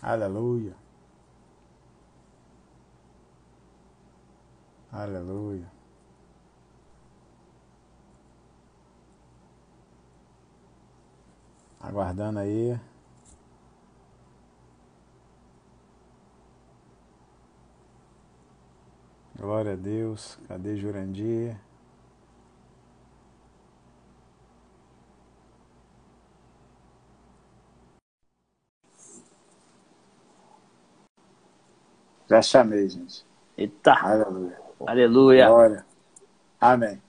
Aleluia. Aleluia. Aguardando aí. Glória a Deus. Cadê Jurandir? Já chamei, gente. Eita! Aleluia. Aleluia! Glória. Amém.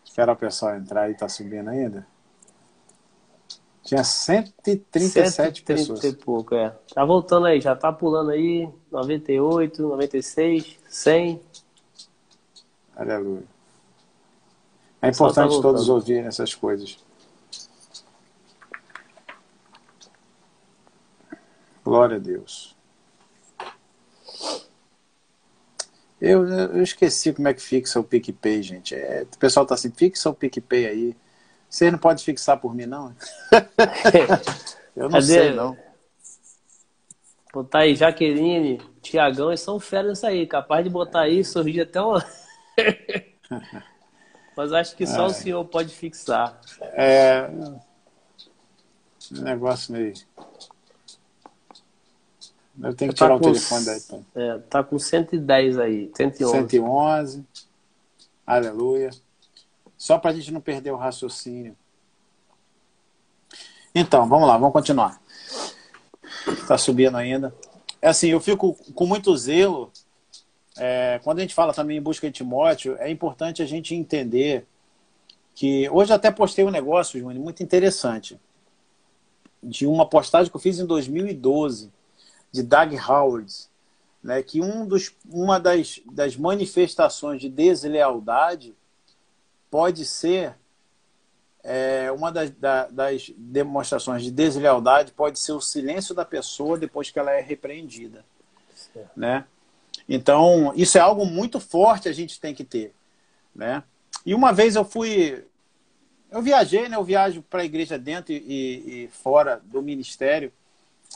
Espera o pessoal entrar aí, tá subindo ainda. Tinha 137 130 e pessoas. pouco, é. Tá voltando aí, já tá pulando aí. 98, 96, 100. Aleluia. É O pessoal tá importante todos voltando. ouvirem essas coisas. Glória a Deus. Eu esqueci como é que fixa o PicPay, gente. O pessoal tá assim, fixa o PicPay aí. Você não pode fixar por mim, não? Eu não sei, Cadê? não. Botar aí Jaqueline, Tiagão, eles são férias nisso aí. Capaz de botar aí, sorrir até uma. Mas acho que só o senhor pode fixar. É um negócio meio... Eu tenho Você que tirar tá o com, telefone daí. tá com 110 aí, 111. 111. Aleluia. Só para a gente não perder o raciocínio. Então, vamos lá, vamos continuar. Está subindo ainda. É assim, eu fico com muito zelo. Quando a gente fala também em busca de Timóteo, é importante a gente entender que... Hoje até postei um negócio, Júnior, muito interessante. De uma postagem que eu fiz em 2012, de Doug Howard, né, que uma das manifestações de deslealdade pode ser... uma das demonstrações de deslealdade pode ser o silêncio da pessoa depois que ela é repreendida. Né? Então, isso é algo muito forte a gente tem que ter. Né? E uma vez eu viajei, né? Eu viajo para a igreja dentro e fora do ministério,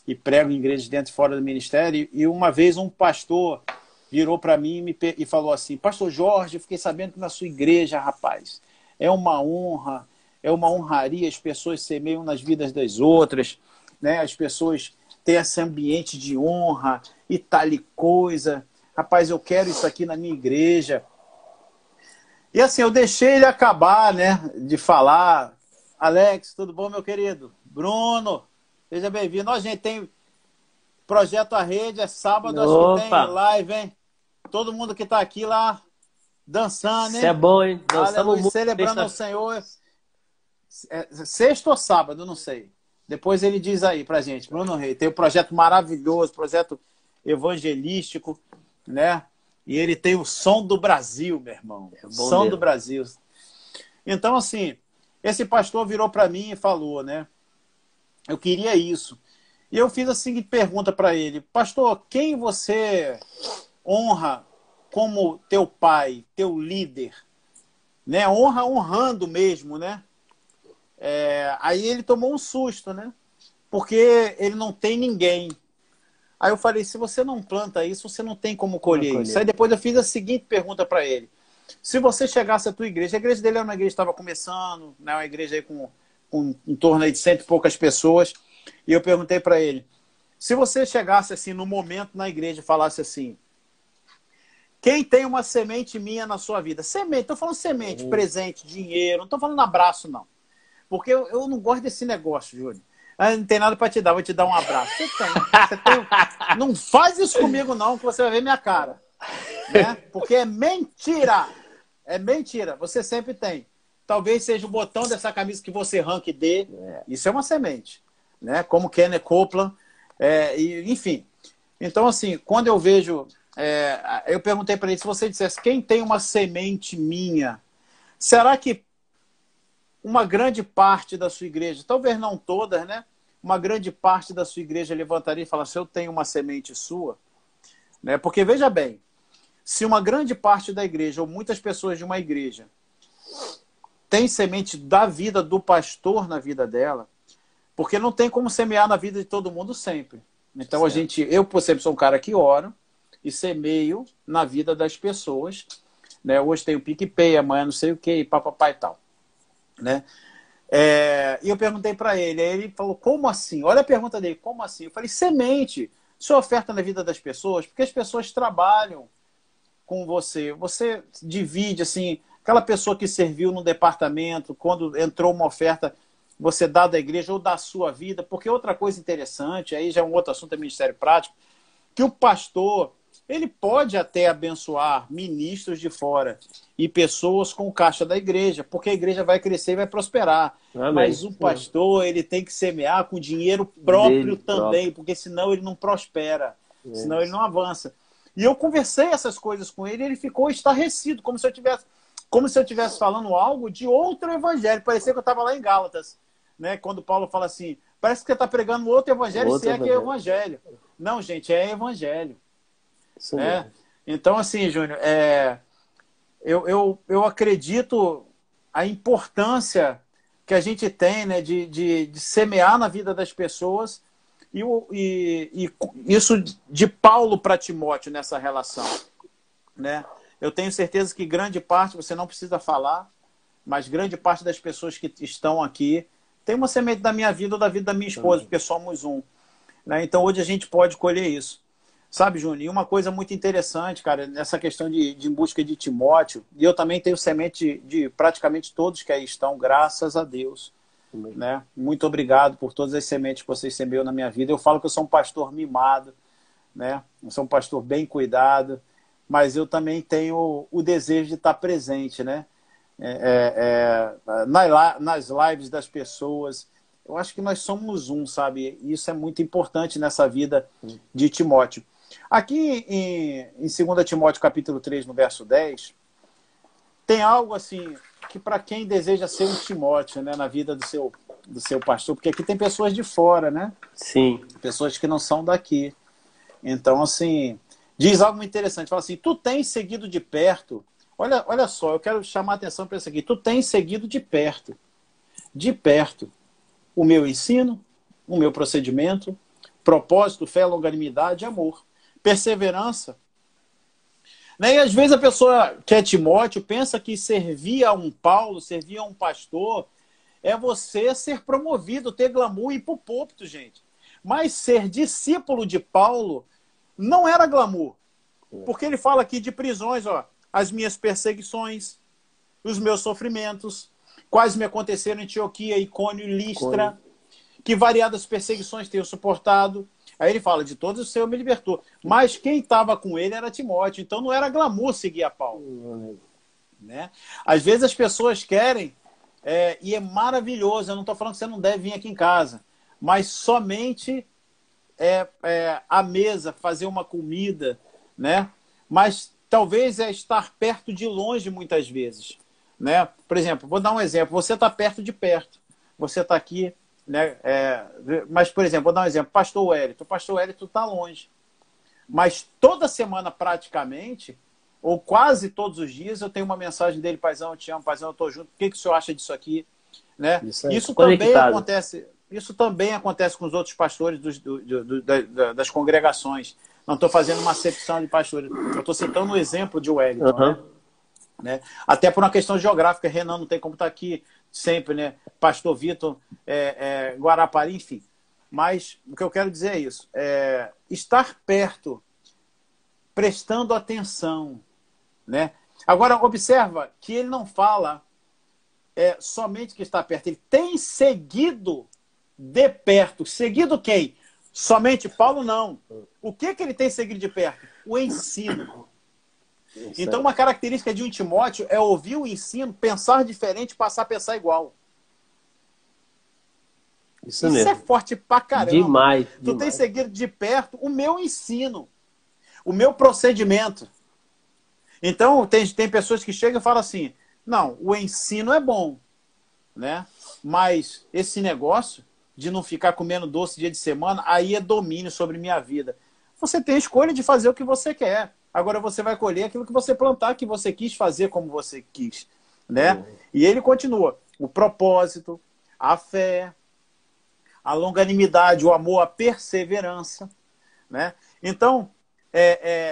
e prego em igrejas dentro e fora do ministério, e uma vez um pastor virou para mim e falou assim: Pastor Jorge, eu fiquei sabendo que na sua igreja, rapaz, é uma honra, é uma honraria, as pessoas semeiam nas vidas das outras, né? As pessoas têm esse ambiente de honra e tal e coisa. Rapaz, eu quero isso aqui na minha igreja. E assim, eu deixei ele acabar, né, de falar. Alex, tudo bom, meu querido? Bruno, seja bem-vindo. Ó, gente, tem Projeto A Rede, é sábado, acho que tem Opa! live, hein? Todo mundo que tá aqui lá, dançando, Isso é hein? bom, hein? Dançamos Aleluia, muito. celebrando ao Senhor. Sexta ou sábado, não sei. Depois ele diz aí pra gente. Bruno Rei, tem um projeto maravilhoso, projeto evangelístico, né? E ele tem o Som do Brasil, meu irmão. É bom Som do mesmo. Brasil. Então, assim, esse pastor virou para mim e falou, né? Eu queria isso. E eu fiz a seguinte pergunta para ele: Pastor, quem você honra como teu pai, teu líder? Né? Honra honrando mesmo, né? Aí ele tomou um susto, né? Porque ele não tem ninguém. Aí eu falei: se você não planta isso, você não tem como Como colher isso. Aí acolher? depois eu fiz a seguinte pergunta para ele: se você chegasse à tua igreja, a igreja dele era uma igreja que estava começando, né? Uma igreja aí com em torno aí de 100 e poucas pessoas, e eu perguntei para ele: se você chegasse assim no momento na igreja e falasse assim: quem tem uma semente minha na sua vida? Semente, estou falando semente, presente, dinheiro, não estou falando abraço, não. Porque eu não gosto desse negócio, Júlio. Ah, não tem nada para te dar, vou te dar um abraço. Você tem. Não faz isso comigo, não, que você vai ver minha cara. Né? Porque é mentira. É mentira. Você sempre tem. Talvez seja o botão dessa camisa que você arranca e dê. Isso é uma semente. Né? Como Kenneth Copeland. Enfim. Então, assim, quando eu vejo... eu perguntei para ele: se você dissesse quem tem uma semente minha, será que uma grande parte da sua igreja, talvez não todas, né? Uma grande parte da sua igreja levantaria e falasse: eu tenho uma semente sua? Né? Porque, veja bem, se uma grande parte da igreja, ou muitas pessoas de uma igreja, tem semente da vida do pastor na vida dela, Porque não tem como semear na vida de todo mundo sempre. Então, Certo. eu, por exemplo, sou um cara que oro e semeio na vida das pessoas, né? Hoje tem o PicPay, amanhã não sei o que, e papapá e tal, né? E eu perguntei para ele, aí ele falou, como assim? Olha a pergunta dele, como assim? Eu falei, semente, sua oferta na vida das pessoas, porque as pessoas trabalham com você, você divide, assim, aquela pessoa que serviu no departamento, quando entrou uma oferta, você dá da igreja ou da sua vida, porque outra coisa interessante, aí já é um outro assunto, é ministério prático, que o pastor, ele pode até abençoar ministros de fora e pessoas com caixa da igreja, porque a igreja vai crescer e vai prosperar. Amém. Mas o pastor, ele tem que semear com dinheiro próprio Dele também, próprio. porque senão ele não prospera, É. senão ele não avança. E eu conversei essas coisas com ele e ele ficou estarrecido, como se eu tivesse falando algo de outro evangelho. Parecia que eu estava lá em Gálatas, né? Quando Paulo fala assim, parece que você está pregando outro evangelho, se Outro é que é evangelho. evangelho. Não, gente, é evangelho, Isso né? mesmo. Então, assim, Júnior, eu acredito a importância que a gente tem, né, de semear na vida das pessoas e isso de Paulo para Timóteo nessa relação, né? Eu tenho certeza que grande parte, você não precisa falar, mas grande parte das pessoas que estão aqui tem uma semente da minha vida ou da vida da minha esposa, Amém. porque somos um, né? Então hoje a gente pode colher isso. Sabe, Júnior, e uma coisa muito interessante, cara, nessa questão de em busca de Timóteo, e eu também tenho semente de praticamente todos que aí estão, graças a Deus, Amém. né? Muito obrigado por todas as sementes que vocês semeou na minha vida. Eu falo que eu sou um pastor mimado, né? Eu sou um pastor bem cuidado, mas eu também tenho o desejo de estar presente, né? Nas lives das pessoas. Eu acho que nós somos um, sabe? E isso é muito importante nessa vida de Timóteo. Aqui em 2 Timóteo capítulo 3, no verso 10, tem algo assim que para quem deseja ser um Timóteo, né, na vida do seu pastor, porque aqui tem pessoas de fora, né? Sim. Pessoas que não são daqui. Então, assim, diz algo muito interessante. Fala assim, tu tens seguido de perto. Olha só, eu quero chamar a atenção para isso aqui. Tu tens seguido de perto, o meu ensino, o meu procedimento, propósito, fé, longanimidade, amor, perseverança. Né? E às vezes a pessoa que é Timóteo pensa que servir a um Paulo, servir a um pastor, é você ser promovido, ter glamour e ir para o púlpito, gente. Mas ser discípulo de Paulo não era glamour. Porque ele fala aqui de prisões, ó, as minhas perseguições, os meus sofrimentos, quais me aconteceram em Antioquia, Icônio e Cone. Listra, que variadas perseguições tenho suportado. Aí ele fala, de todos os Senhor me libertou. Mas quem estava com ele era Timóteo, então não era glamour seguir a Paulo. Né? Às vezes as pessoas querem, e é maravilhoso, eu não estou falando que você não deve vir aqui em casa, mas somente à mesa, fazer uma comida, né? Mas talvez é estar perto de longe muitas vezes, né? Por exemplo, vou dar um exemplo, você está perto, você está aqui, né? Mas, por exemplo, vou dar um exemplo, pastor Wellington está longe, mas toda semana praticamente, ou quase todos os dias, eu tenho uma mensagem dele, paizão, eu te amo, paizão, eu estou junto, o que o senhor acha disso aqui? Né? Isso aí. Conectado. Isso também acontece com os outros pastores das congregações. Não estou fazendo uma acepção de pastores, eu estou citando um exemplo de Wellington, né? Uhum. Até por uma questão geográfica, Renan não tem como estar aqui sempre, né? Pastor Vitor, Guarapari, enfim. Mas o que eu quero dizer é isso, estar perto, prestando atenção, né? Agora, observa que ele não fala somente que está perto, ele tem seguido de perto. Seguido quem? Somente Paulo, não. O que ele tem seguido de perto? O ensino. Então, uma característica de um Timóteo é ouvir o ensino, pensar diferente, passar a pensar igual. Isso Isso é mesmo. forte pra caramba. Demais, Tu tem demais. seguido de perto o meu ensino, o meu procedimento. Então, tem pessoas que chegam e falam assim, não, o ensino é bom, né? Mas esse negócio de não ficar comendo doce dia de semana, aí é domínio sobre minha vida. Você tem a escolha de fazer o que você quer. Agora você vai colher aquilo que você plantar, que você quis fazer como você quis, né? E ele continua. O propósito, a fé, a longanimidade, o amor, a perseverança, né? Então,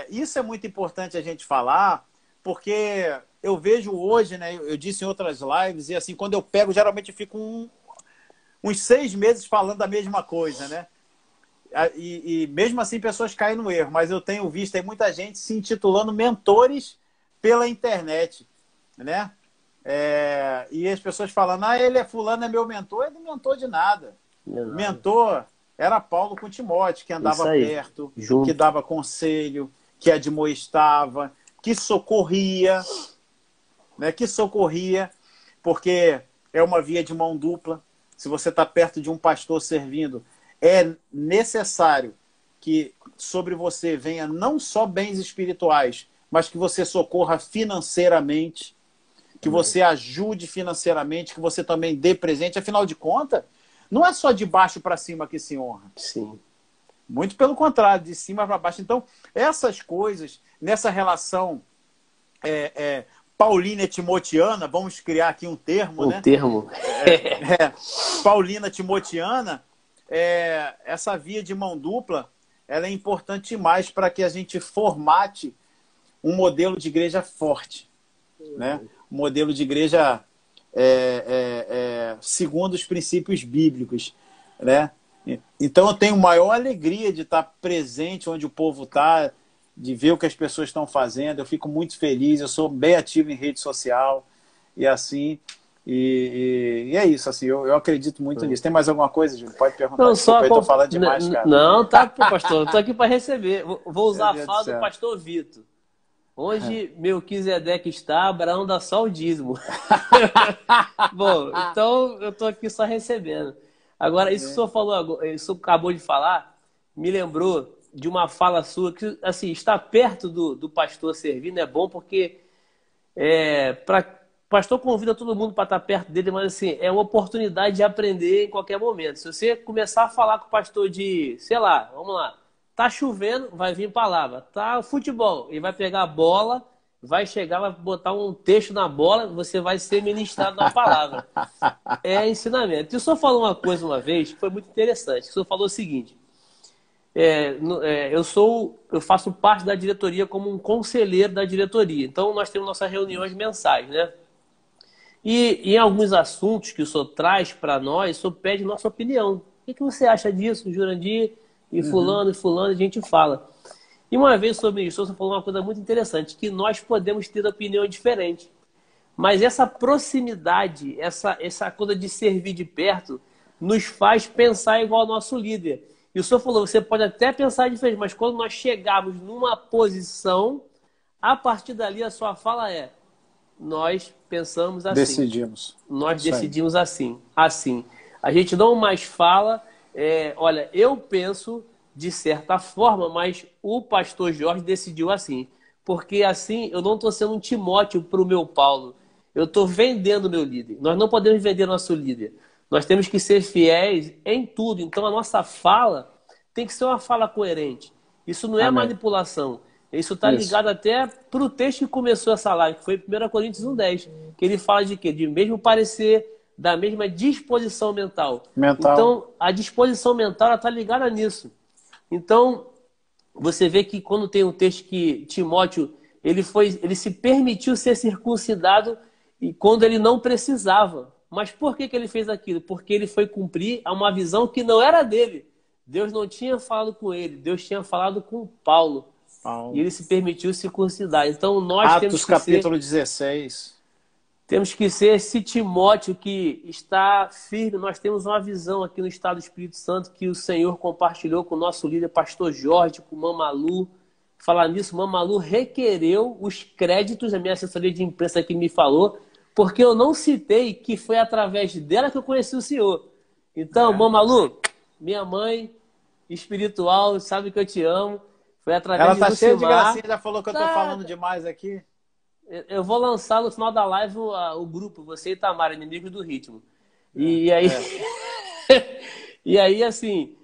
isso é muito importante a gente falar, porque eu vejo hoje, né? Eu disse em outras lives, e assim, quando eu pego, geralmente eu fico uns 6 meses falando a mesma coisa, né? E mesmo assim pessoas caem no erro, mas eu tenho visto aí muita gente se intitulando mentores pela internet, né? E as pessoas falando, ele é fulano, é meu mentor. Ele não é mentor de nada. Mentor era Paulo com Timóteo, que andava perto, junto, que dava conselho, que admoestava, que socorria, né? Que socorria, porque é uma via de mão dupla. Se você está perto de um pastor servindo, é necessário que sobre você venha não só bens espirituais, mas que você socorra financeiramente, que você ajude financeiramente, que você também dê presente. Afinal de contas, não é só de baixo para cima que se honra. Sim. Muito pelo contrário, de cima para baixo. Então, essas coisas, nessa relação paulina timotiana, vamos criar aqui um termo, né? Um termo. Paulina timotiana, essa via de mão dupla, ela é importante demais para que a gente formate um modelo de igreja forte, né? Um modelo de igreja segundo os princípios bíblicos, né? Então eu tenho maior alegria de estar presente onde o povo está, de ver o que as pessoas estão fazendo. Eu fico muito feliz, eu sou bem ativo em rede social e assim, e é isso, assim, eu acredito muito nisso. Tem mais alguma coisa, Júlio? Pode perguntar. Não, Desculpa, eu estou falando demais, cara. Não, tá, pastor, eu tô aqui para receber. Vou usar a fala do pastor Vitor. Onde Melquisedeque está, Abraão dá só o dízimo. Bom, então eu tô aqui só recebendo. Agora, isso que o senhor falou, isso acabou de falar, me lembrou de uma fala sua que, assim, estar perto do pastor servindo é bom porque o pastor convida todo mundo para estar perto dele, mas assim, é uma oportunidade de aprender em qualquer momento. Se você começar a falar com o pastor de, sei lá, vamos lá, tá chovendo, vai vir palavra. Tá futebol, ele vai pegar a bola, vai chegar, vai botar um texto na bola, você vai ser ministrado na palavra. É ensinamento. E o senhor falou uma coisa uma vez que foi muito interessante. O senhor falou o seguinte: eu faço parte da diretoria como um conselheiro da diretoria. Então nós temos nossas reuniões mensais, né? E em alguns assuntos que o senhor traz para nós, o senhor pede nossa opinião. O que você acha disso, Jurandir? E fulano, a gente fala. E uma vez sobre isso, você falou uma coisa muito interessante, que nós podemos ter opinião diferente. Mas essa proximidade, essa coisa de servir de perto, nos faz pensar igual ao nosso líder. E o senhor falou, você pode até pensar diferente, mas quando nós chegarmos numa posição, a partir dali a sua fala nós pensamos assim. Decidimos. Nós decidimos assim. Assim. A gente não mais fala... olha, eu penso de certa forma, mas o pastor Jorge decidiu assim. Porque assim eu não estou sendo um Timóteo para o meu Paulo. Eu estou vendendo meu líder. Nós não podemos vender nosso líder. Nós temos que ser fiéis em tudo. Então a nossa fala tem que ser uma fala coerente. Isso não é manipulação. Isso está ligado até para o texto que começou essa live, que foi 1 Coríntios 1,10. Que ele fala de quê? De mesmo parecer, da mesma disposição mental. Então, a disposição mental está ligada nisso. Então, você vê que quando tem um texto que Timóteo, ele se permitiu ser circuncidado e quando ele não precisava. Mas por que ele fez aquilo? Porque ele foi cumprir uma visão que não era dele. Deus não tinha falado com ele, Deus tinha falado com Paulo. E ele se permitiu circuncidar. Então, nós temos que capítulo 16... Temos que ser esse Timóteo que está firme. Nós temos uma visão aqui no Estado do Espírito Santo que o Senhor compartilhou com o nosso líder, pastor Jorge, com o Mamalu. Falar nisso, Mamalu requereu os créditos, a minha assessoria de imprensa que me falou, porque eu não citei que foi através dela que eu conheci o senhor. Então, Mamalu, minha mãe espiritual, sabe que eu te amo. Foi através de Ela tá cheia de gracinha, já falou que eu tô falando demais aqui. Eu vou lançar no final da live o grupo, você e Tamara, Inimigos do Ritmo. E aí, e aí assim,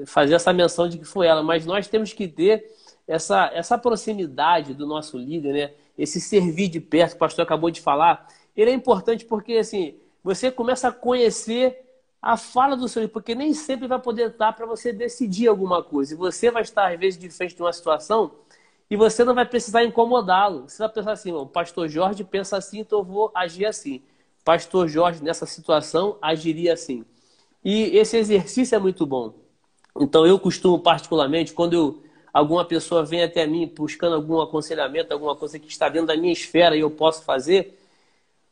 fazer essa menção de que foi ela. Mas nós temos que ter essa proximidade do nosso líder, né? Esse servir de perto, que o pastor acabou de falar. Ele é importante porque assim, você começa a conhecer a fala do seu líder, porque nem sempre vai poder estar para você decidir alguma coisa. E você vai estar, às vezes, de frente de uma situação e você não vai precisar incomodá-lo. Você vai pensar assim, o pastor Jorge pensa assim, então eu vou agir assim. Pastor Jorge, nessa situação, agiria assim. E esse exercício é muito bom. Então, eu costumo, particularmente, quando alguma pessoa vem até mim buscando algum aconselhamento, alguma coisa que está dentro da minha esfera e eu posso fazer,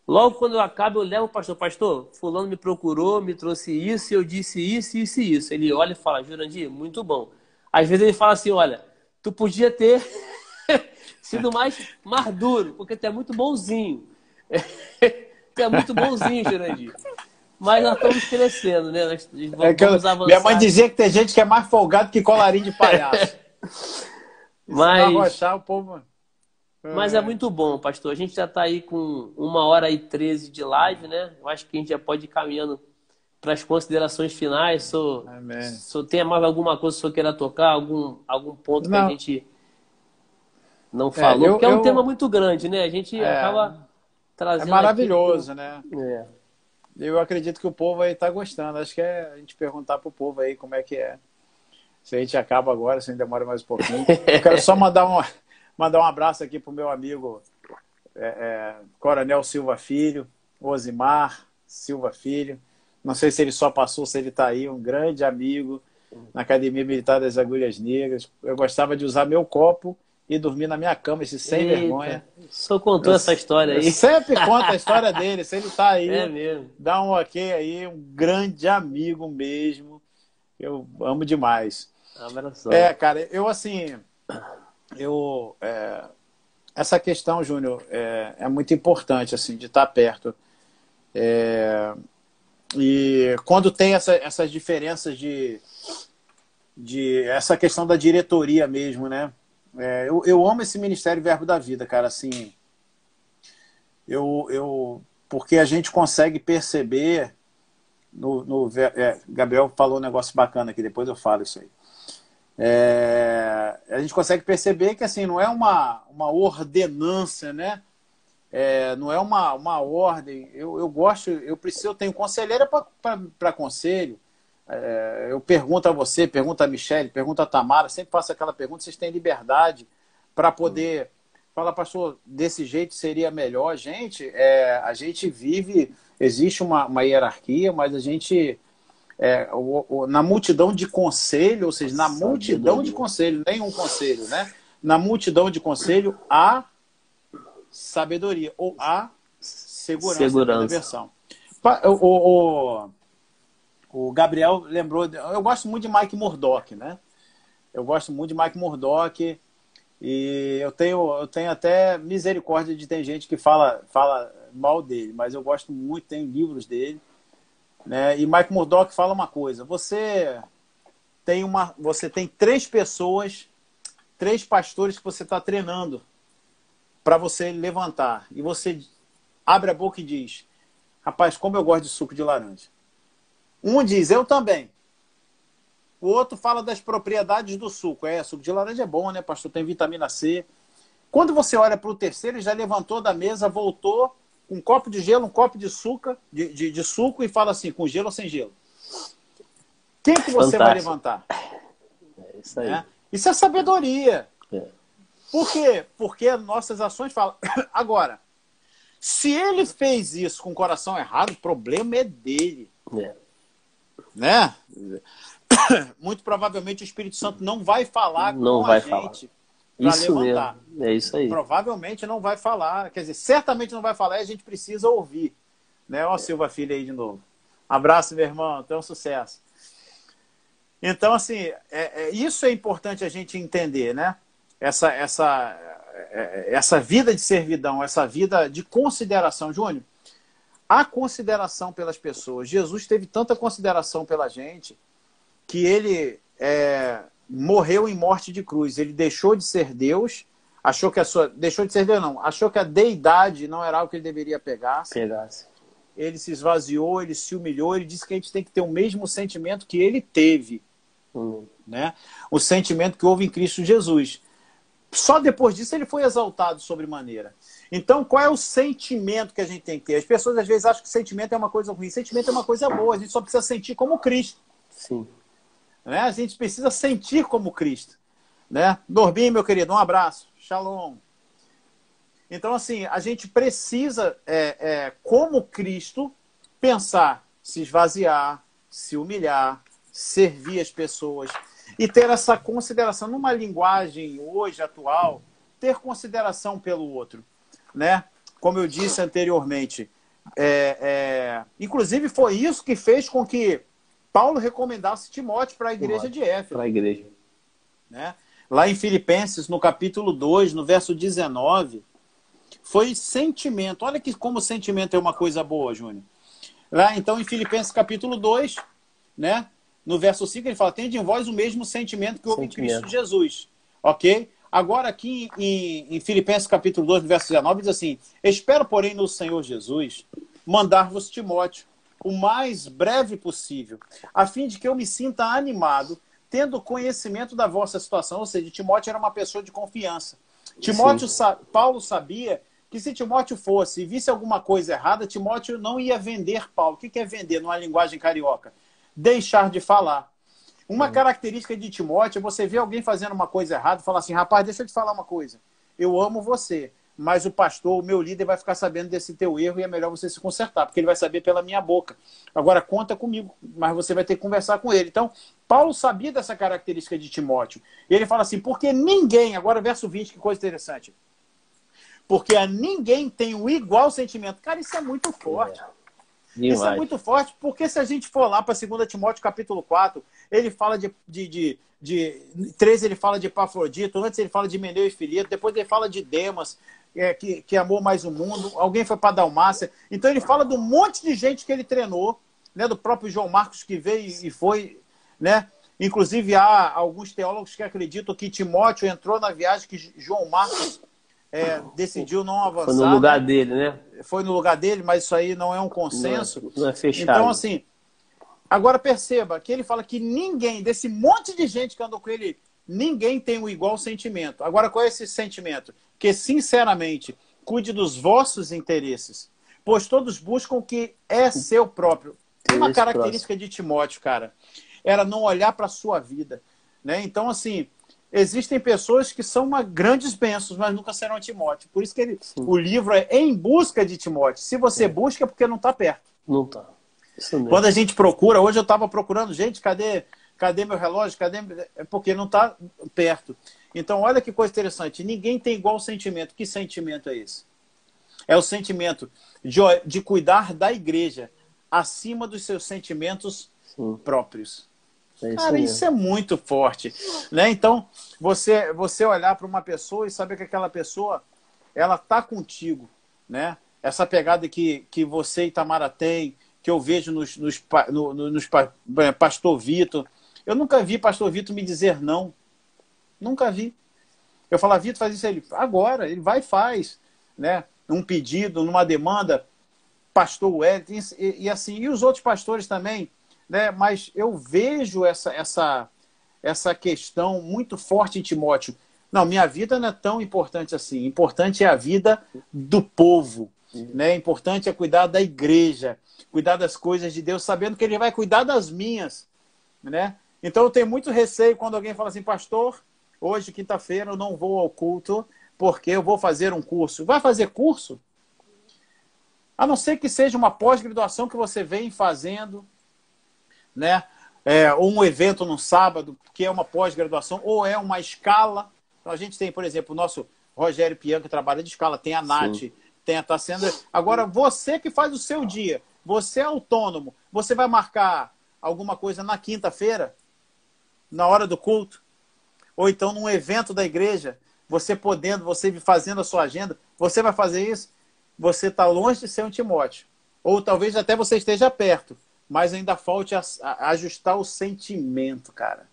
logo quando eu acabo, eu levo o pastor. Pastor, fulano me procurou, me trouxe isso, eu disse isso, isso e isso. Ele olha e fala, Jurandir, muito bom. Às vezes ele fala assim, olha, tu podia ter sido mais duro, porque tu é muito bonzinho. Tu é muito bonzinho, Jurandir. Mas nós estamos crescendo, né? Nós vamos avançar. Minha mãe dizia que tem gente que é mais folgado que colarinho de palhaço. Mas o povo... Mas é muito bom, pastor. A gente já está aí com 1h13 de live, né? Eu acho que a gente já pode ir caminhando para as considerações finais. Tem mais alguma coisa que o senhor queira tocar? Algum ponto que a gente não falou? Porque é um tema muito grande, né? A gente acaba trazendo. É maravilhoso, aqui, né? Eu acredito que o povo aí está gostando. Acho que é a gente perguntar para o povo aí como é que é. Se a gente acaba agora, se a gente demora mais um pouquinho. Eu quero só mandar um abraço aqui para o meu amigo Coronel Silva Filho, Osimar Silva Filho. Não sei se ele só passou, se ele está aí, um grande amigo na Academia Militar das Agulhas Negras. Eu gostava de usar meu copo e dormir na minha cama, esse sem vergonha. O senhor contou essa história aí. Eu sempre conto a história dele, se ele está aí, mesmo. Dá um ok aí, um grande amigo mesmo. Eu amo demais. Abraço. Cara, essa questão, Júnior, é muito importante, assim, de estar perto. E quando tem essas diferenças de essa questão da diretoria mesmo, né? Eu amo esse Ministério Verbo da Vida, cara, assim, porque a gente consegue perceber Gabriel falou um negócio bacana aqui, depois eu falo isso aí. A gente consegue perceber que assim, não é uma ordenância, né? Não é uma ordem. Eu tenho conselheira para conselho. Eu pergunto a você, pergunto a Michele, pergunto a Tamara, sempre faço aquela pergunta, vocês têm liberdade para poder falar, pastor, desse jeito seria melhor. A gente vive, existe uma hierarquia, mas a gente... na multidão de conselho, ou seja, na multidão de conselho, nem um conselho, né? Na multidão de conselho há sabedoria, ou há segurança. Da versão. O Gabriel lembrou, eu gosto muito de Mike Murdock, né? Eu gosto muito de Mike Murdock e eu tenho até misericórdia de ter gente que fala mal dele, mas eu gosto muito, tenho livros dele. Né? E Mike Murdock fala uma coisa: você tem 3 pessoas, 3 pastores que você está treinando para você levantar. E você abre a boca e diz: rapaz, como eu gosto de suco de laranja. Um diz: eu também. O outro fala das propriedades do suco. Suco de laranja é bom, né, pastor? Tem vitamina C. Quando você olha para o terceiro, ele já levantou da mesa, voltou, um copo de gelo, um copo de suco, de suco, e fala assim, com gelo ou sem gelo. Quem que você vai levantar? Isso aí. Isso é sabedoria. Por quê? Porque nossas ações falam. Agora, se ele fez isso com o coração errado, o problema é dele. Né? Muito provavelmente o Espírito Santo não vai falar com a gente para levantar. Mesmo. É isso aí. Provavelmente não vai falar, quer dizer, certamente não vai falar e a gente precisa ouvir. Né? Ó, Silva Filho aí de novo. Abraço, meu irmão, então sucesso. Então, assim, isso é importante a gente entender, né? Essa vida de servidão, essa vida de consideração. Júnior, a consideração pelas pessoas. Jesus teve tanta consideração pela gente que ele morreu em morte de cruz. Ele deixou de ser Deus, achou que deixou de ser Deus, não. Achou que a deidade não era algo que ele deveria pegar. Ele se esvaziou, ele se humilhou, ele disse que a gente tem que ter o mesmo sentimento que ele teve. Né? O sentimento que houve em Cristo Jesus. Só depois disso ele foi exaltado sobremaneira. Então, qual é o sentimento que a gente tem que ter? As pessoas às vezes acham que sentimento é uma coisa ruim. Sentimento é uma coisa boa. A gente só precisa sentir como Cristo. Sim. Né? A gente precisa sentir como Cristo. Né? Norbim, meu querido, um abraço. Shalom. Então, assim, a gente precisa, como Cristo, pensar, se esvaziar, se humilhar, servir as pessoas e ter essa consideração, numa linguagem hoje, atual, ter consideração pelo outro. Né? Como eu disse anteriormente, inclusive foi isso que fez com que Paulo recomendasse Timóteo para a igreja de Éfeso. Para a igreja. Né? Lá em Filipenses, no capítulo 2, no verso 19, foi sentimento. Olha que como sentimento é uma coisa boa, Júnior. Lá, então, em Filipenses capítulo 2, né? No verso 5, ele fala, tende em vós o mesmo sentimento que houve em Cristo Jesus. Ok? Agora, aqui em Filipenses capítulo 2, no verso 19, diz assim, espero, porém, no Senhor Jesus, mandar-vos Timóteo, o mais breve possível, a fim de que eu me sinta animado, tendo conhecimento da vossa situação. Ou seja, Timóteo era uma pessoa de confiança. Paulo sabia que se Timóteo fosse e visse alguma coisa errada, Timóteo não ia vender Paulo. O que é vender numa linguagem carioca? Deixar de falar. Uma característica de Timóteo é você ver alguém fazendo uma coisa errada e falar assim, rapaz, deixa eu te falar uma coisa. Eu amo você, mas o pastor, o meu líder, vai ficar sabendo desse teu erro e é melhor você se consertar, porque ele vai saber pela minha boca. Agora, conta comigo, mas você vai ter que conversar com ele. Então, Paulo sabia dessa característica de Timóteo. E ele fala assim, porque ninguém, agora verso 20, que coisa interessante. Porque a ninguém tem o igual sentimento. Cara, isso é muito forte. Isso é muito forte, porque se a gente for lá para 2 Timóteo capítulo 4, ele fala de 13 ele fala de Epafrodito, antes ele fala de Meneu e Fileto, depois ele fala de Demas, que amou mais o mundo, alguém foi para Dalmácia. Então ele fala de um monte de gente que ele treinou, né, do próprio João Marcos que veio e foi, né? Inclusive há alguns teólogos que acreditam que Timóteo entrou na viagem que João Marcos decidiu não avançar. Foi no lugar dele, né? Foi no lugar dele, mas isso aí não é um consenso. Não é fechado. Então, assim, agora perceba que ele fala que ninguém, desse monte de gente que andou com ele, ninguém tem o igual sentimento. Agora, qual é esse sentimento? Que, sinceramente, cuide dos vossos interesses, pois todos buscam o que é seu próprio. Uma característica de Timóteo, cara, era não olhar para a sua vida. Né? Então, assim, existem pessoas que são grandes bênçãos, mas nunca serão Timóteo. Por isso que o livro é Em Busca de Timóteo. Se você busca, é porque não está perto. Não está. Quando a gente procura, hoje eu estava procurando, gente, cadê meu relógio? É porque não está perto. Então, olha que coisa interessante. Ninguém tem igual sentimento. Que sentimento é esse? É o sentimento de cuidar da igreja acima dos seus sentimentos próprios. Cara, isso é muito forte. Né? Então, você olhar para uma pessoa e saber que aquela pessoa, ela está contigo. Né? Essa pegada que você e Tamara tem, que eu vejo nos Pastor Vitor. Eu nunca vi Pastor Vitor me dizer não. Nunca vi. Eu falo, Vitor, faz isso. Ele, agora, ele vai e faz. Né? Um pedido, numa demanda, pastor Wellington, e assim, e os outros pastores também. Né? Mas eu vejo essa questão muito forte em Timóteo. Não, minha vida não é tão importante assim. Importante é a vida do povo. Né? Importante é cuidar da igreja, cuidar das coisas de Deus, sabendo que ele vai cuidar das minhas. Né? Então eu tenho muito receio quando alguém fala assim, pastor, hoje, quinta-feira, eu não vou ao culto porque eu vou fazer um curso. Vai fazer curso? A não ser que seja uma pós-graduação que você vem fazendo, né? Ou um evento no sábado, que é uma pós-graduação, ou é uma escala. Então, a gente tem, por exemplo, o nosso Rogério Pian, que trabalha de escala, tem a Nath, tem a Tassenda. Agora, você que faz o seu dia, você é autônomo, você vai marcar alguma coisa na quinta-feira, na hora do culto, ou então num evento da igreja, você fazendo a sua agenda, você vai fazer isso? Você está longe de ser um Timóteo. Ou talvez até você esteja perto, mas ainda falte ajustar o sentimento, cara.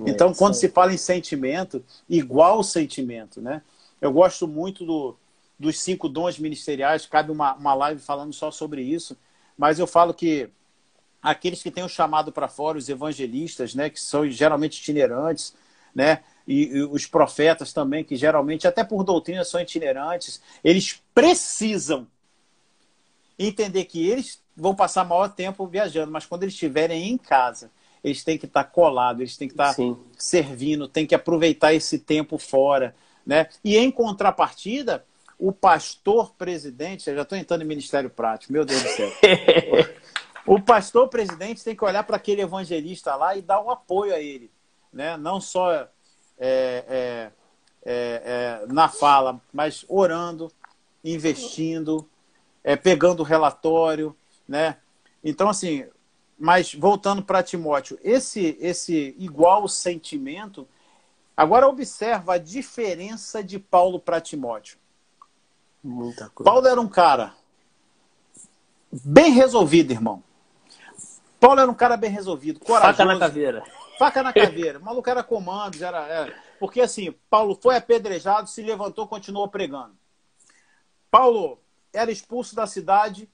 Então, quando se fala em sentimento, igual sentimento, né? Eu gosto muito dos 5 dons ministeriais, cabe uma live falando só sobre isso, mas eu falo que aqueles que têm o chamado para fora, os evangelistas, né, que são geralmente itinerantes, né, e os profetas também, que geralmente, até por doutrina, são itinerantes, eles precisam entender que eles vão passar maior tempo viajando, mas quando eles estiverem em casa, eles têm que estar colados, eles têm que estar servindo, têm que aproveitar esse tempo fora, né? E em contrapartida, o pastor presidente, eu já estou entrando em ministério prático, meu Deus do céu. O pastor presidente tem que olhar para aquele evangelista lá e dar um apoio a ele, né? Não só na fala, mas orando, investindo, pegando o relatório, né? Então, assim, mas voltando para Timóteo, esse igual sentimento. Agora observa a diferença de Paulo para Timóteo. Muita coisa. Paulo era um cara bem resolvido, irmão. Paulo era um cara bem resolvido, corajoso. Faca na caveira. Faca na caveira. O maluco era comandos, porque assim, Paulo foi apedrejado, se levantou, continuou pregando. Paulo era expulso da cidade,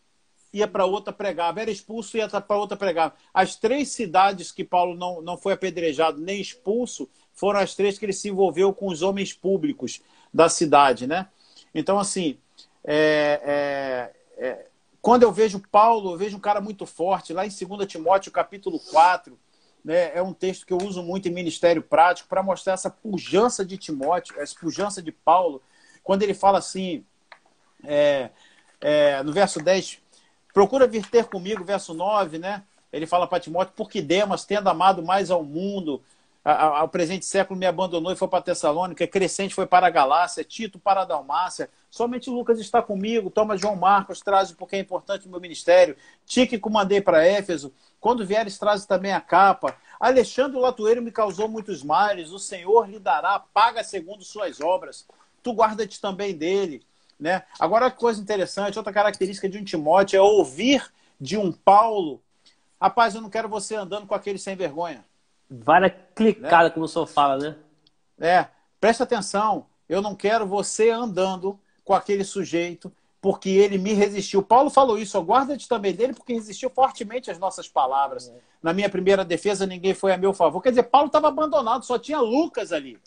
ia para outra, pregava. Era expulso, ia para outra, pregava. As 3 cidades que Paulo não foi apedrejado nem expulso foram as 3 que ele se envolveu com os homens públicos da cidade, né? Então, assim, quando eu vejo Paulo, eu vejo um cara muito forte. Lá em 2 Timóteo, capítulo 4, né, é um texto que eu uso muito em ministério prático para mostrar essa pujança de Timóteo, essa pujança de Paulo, quando ele fala assim, no verso 10, procura vir ter comigo, verso 9, né? Ele fala para Timóteo, porque Demas, tendo amado mais ao mundo, ao presente século me abandonou e foi para Tessalônica, Crescente foi para a Galácia, Tito para a Dalmácia, somente Lucas está comigo, toma João Marcos, traz porque é importante o meu ministério, Tíquico mandei para Éfeso, quando vieres traz também a capa, Alexandre o Latueiro me causou muitos males, o Senhor lhe dará, paga segundo suas obras, tu guarda-te também dele, né? Agora, que coisa interessante, outra característica de um Timóteo é ouvir de um Paulo, rapaz, eu não quero você andando com aquele sem vergonha. Várias clicadas, como o senhor fala, né? Presta atenção. Eu não quero você andando com aquele sujeito porque ele me resistiu. Paulo falou isso, guarda-te também dele porque resistiu fortemente às nossas palavras. Na minha primeira defesa, ninguém foi a meu favor. Quer dizer, Paulo estava abandonado, só tinha Lucas ali.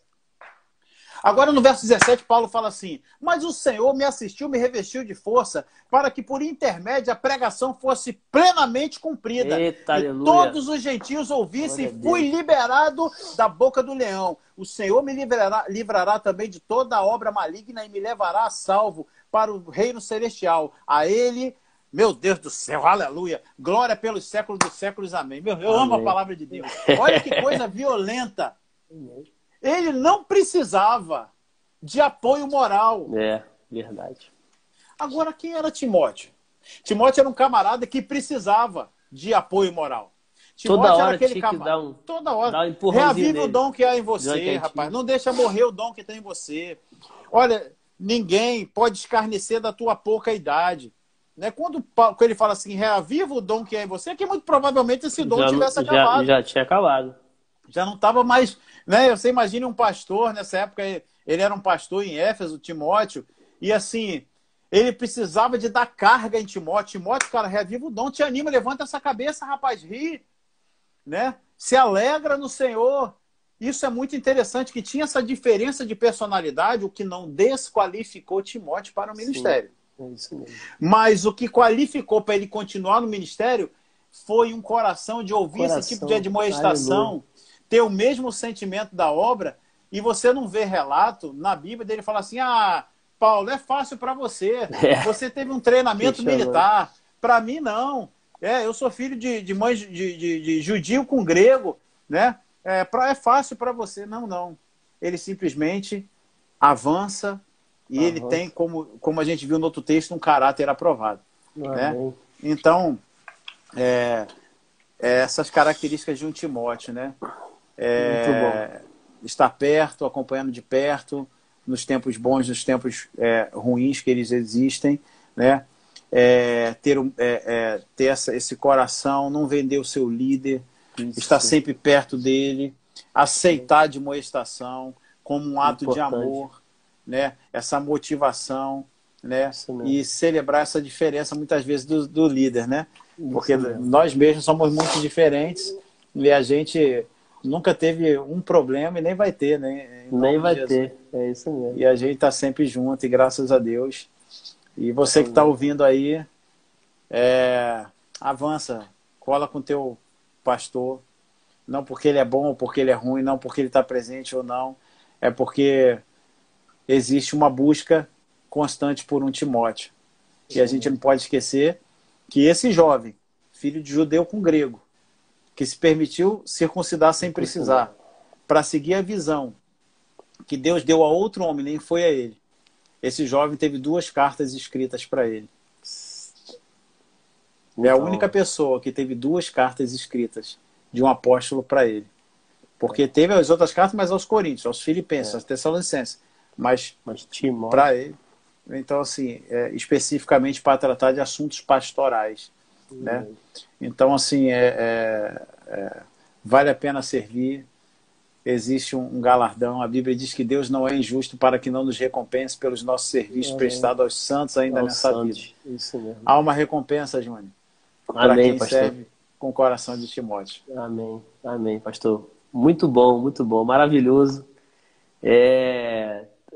Agora, no verso 17, Paulo fala assim, mas o Senhor me assistiu, me revestiu de força, para que por intermédio a pregação fosse plenamente cumprida. Eita, e aleluia. Todos os gentios ouvissem e fui liberado da boca do leão. O Senhor me livrará também de toda a obra maligna e me levará a salvo para o reino celestial. A ele, meu Deus do céu, aleluia, glória pelos séculos dos séculos, amém. Eu amo a palavra de Deus. Olha que coisa violenta. Ele não precisava de apoio moral. Verdade. Agora, quem era Timóteo? Timóteo era um camarada que precisava de apoio moral. Timóteo toda hora era aquele tinha camarada. Toda hora. Dar um empurrãozinho Reavive nele. o dom que há em você, rapaz. Não deixa morrer o dom que tem em você. Olha, ninguém pode escarnecer da tua pouca idade. Né? Quando ele fala assim, reaviva o dom que há em você, é que muito provavelmente esse dom tivesse acabado. Já tinha acabado. Já não estava mais... Né? Você imagina um pastor, nessa época, ele era um pastor em Éfeso, Timóteo, e assim, ele precisava de dar carga em Timóteo. Timóteo, cara, reaviva o dom, te anima, levanta essa cabeça, rapaz, ri, né? Se alegra no Senhor. Isso é muito interessante, que tinha essa diferença de personalidade, o que não desqualificou Timóteo para o ministério. É isso mesmo. Mas o que qualificou para ele continuar no ministério foi um coração de ouvir esse tipo de admoestação, aleluia, ter o mesmo sentimento da obra, e você não vê relato na Bíblia dele falar assim, Paulo, é fácil para você, você teve um treinamento militar, para mim não, eu sou filho de mãe de judio com grego, né? É fácil para você, não, ele simplesmente avança e ele tem, como a gente viu no outro texto, um caráter aprovado, né? Então, essas características de um Timóteo, né? Muito bom. Estar perto, acompanhando de perto, nos tempos bons, nos tempos ruins que eles existem, né? Ter esse coração, não vender o seu líder, estar sempre perto dele, aceitar a admoestação como um ato de amor, né? Essa motivação, né? E celebrar essa diferença muitas vezes do líder, né? Porque nós mesmos somos muito diferentes e a gente nunca teve um problema e nem vai ter, né? Nem vai ter, é isso mesmo. E a gente está sempre junto, e graças a Deus. E você que está ouvindo aí, avança, cola com o teu pastor, não porque ele é bom ou porque ele é ruim, não porque ele está presente ou não, é porque existe uma busca constante por um Timóteo. E a gente não pode esquecer que esse jovem, filho de judeu com grego, que se permitiu circuncidar sem precisar, para seguir a visão que Deus deu a outro homem, nem foi a ele. Esse jovem teve 2 cartas escritas para ele. É a única pessoa que teve 2 cartas escritas de um apóstolo para ele. Porque teve as outras cartas, mas aos Coríntios, aos Filipenses, aos Tessalonicenses. Mas para ele. Então, assim, especificamente para tratar de assuntos pastorais. Né? Então, assim, vale a pena servir. Existe um galardão. A Bíblia diz que Deus não é injusto para que não nos recompense pelos nossos serviços prestados aos santos ainda nessa vida. Isso mesmo. Há uma recompensa, Júnior, para quem pastor. Serve com o coração de Timóteo. Amém. Amém, pastor. Muito bom, maravilhoso.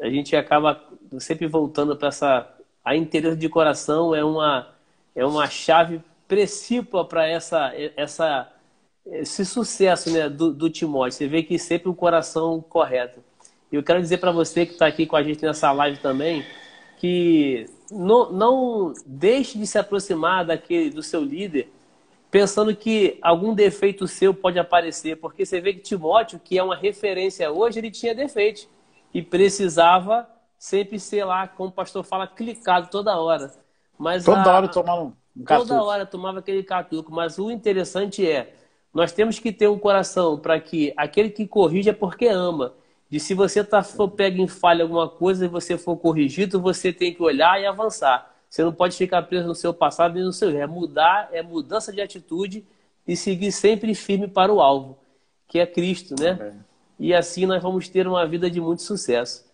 A gente acaba sempre voltando para a inteireza de coração é uma chave precípua para esse sucesso, né, do Timóteo. Você vê que sempre o coração correto. E eu quero dizer para você que está aqui com a gente nessa live também, que não deixe de se aproximar do seu líder pensando que algum defeito seu pode aparecer, porque você vê que Timóteo, que é uma referência hoje, ele tinha defeito e precisava sempre ser lá, como o pastor fala, clicado toda hora. Mas toda hora tomava um catuco. Toda hora tomava aquele catuco, mas o interessante nós temos que ter um coração para que aquele que corrige é porque ama. De se você for pego em falha alguma coisa e você for corrigido, você tem que olhar e avançar. Você não pode ficar preso no seu passado nem no seu erro. É mudança de atitude e seguir sempre firme para o alvo, que é Cristo, né? E assim nós vamos ter uma vida de muito sucesso.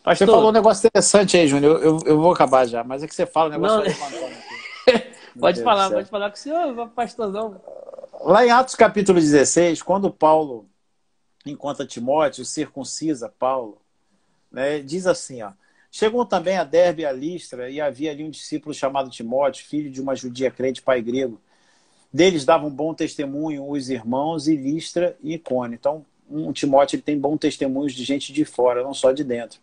Pastor, você falou um negócio interessante aí, Júnior. Eu vou acabar já, mas é que você fala um negócio aqui. Pode falar com o senhor, pastorzão. Lá em Atos capítulo 16, quando Paulo encontra Timóteo, circuncisa Paulo, né, diz assim, ó: chegou também a Derbe e a Listra, e havia ali um discípulo chamado Timóteo, filho de uma judia crente, pai grego. Deles davam bom testemunho os irmãos e Listra e Icônio. Então, Timóteo ele tem bom testemunho de gente de fora, não só de dentro.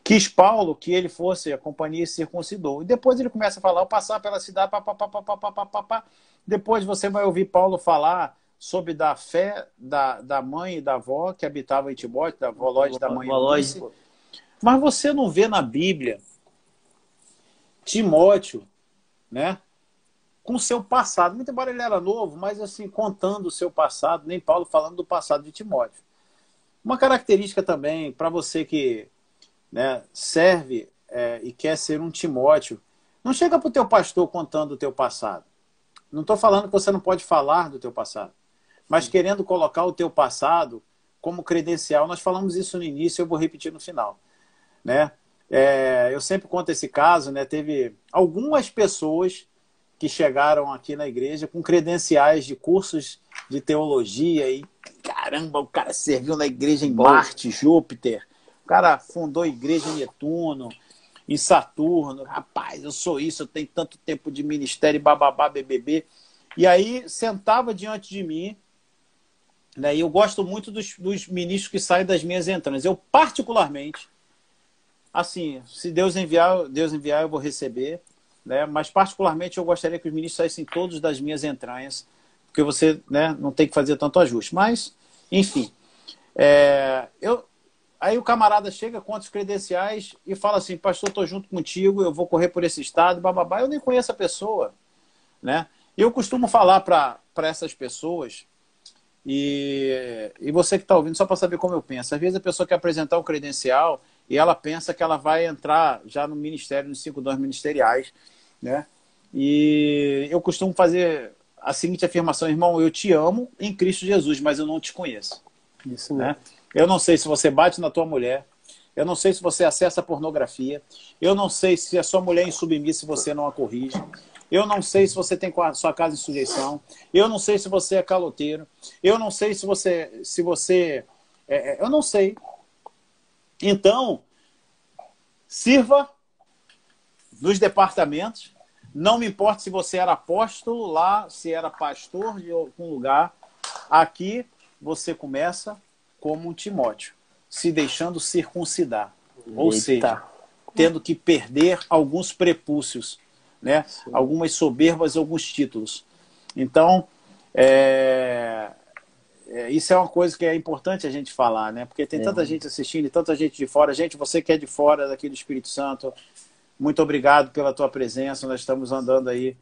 Quis Paulo que ele fosse a companhia e circuncidou. E depois ele começa a falar, ao passar pela cidade, depois você vai ouvir Paulo falar sobre da fé da mãe e da avó que habitavam em Timóteo, da avó Lóide, da mãe Eunice. Mas você não vê na Bíblia Timóteo, né, com seu passado. Muito embora ele era novo, mas assim, contando o seu passado, nem Paulo falando do passado de Timóteo. Uma característica também, para você que, né, serve e quer ser um Timóteo, não chega para o teu pastor contando o teu passado. Não estou falando que você não pode falar do teu passado, mas querendo colocar o teu passado como credencial. Nós falamos isso no início, eu vou repetir no final. Né? Eu sempre conto esse caso, né? Teve algumas pessoas que chegaram aqui na igreja com credenciais de cursos de teologia e, caramba, o cara serviu na igreja em Marte, Júpiter, o cara fundou a igreja em Netuno, em Saturno. Rapaz, eu sou isso, eu tenho tanto tempo de ministério, bababá, BBB. E aí sentava diante de mim, né? E eu gosto muito dos ministros que saem das minhas entranhas. Eu, particularmente, assim, se Deus enviar, eu vou receber, né? Mas particularmente eu gostaria que os ministros saíssem todos das minhas entranhas, porque você, né, não tem que fazer tanto ajuste. Mas, enfim, aí o camarada chega, conta os credenciais e fala assim: pastor, estou junto contigo, eu vou correr por esse estado, bababá. Eu nem conheço a pessoa, né? Eu costumo falar para essas pessoas, e você que está ouvindo, só para saber como eu penso. Às vezes a pessoa quer apresentar um credencial e ela pensa que ela vai entrar já no ministério, nos 5 dons ministeriais, né? E eu costumo fazer a seguinte afirmação: irmão, eu te amo em Cristo Jesus, mas eu não te conheço. Isso, né? Eu não sei se você bate na tua mulher, eu não sei se você acessa pornografia, eu não sei se a sua mulher é insubmissa e você não a corrige, Eu não sei se você tem a sua casa em sujeição. Eu não sei se você é caloteiro. Eu não sei se você eu não sei. Então, sirva nos departamentos. Não me importa se você era apóstolo lá, se era pastor de algum lugar. Aqui você começa como um Timóteo, se deixando circuncidar. Ou seja, tendo que perder alguns prepúcios, né? Algumas soberbas, alguns títulos. Então, isso é uma coisa que é importante a gente falar, né? Porque tem tanta gente assistindo e tanta gente de fora. Gente, você que é de fora daqui do Espírito Santo, muito obrigado pela tua presença. Nós estamos andando aí,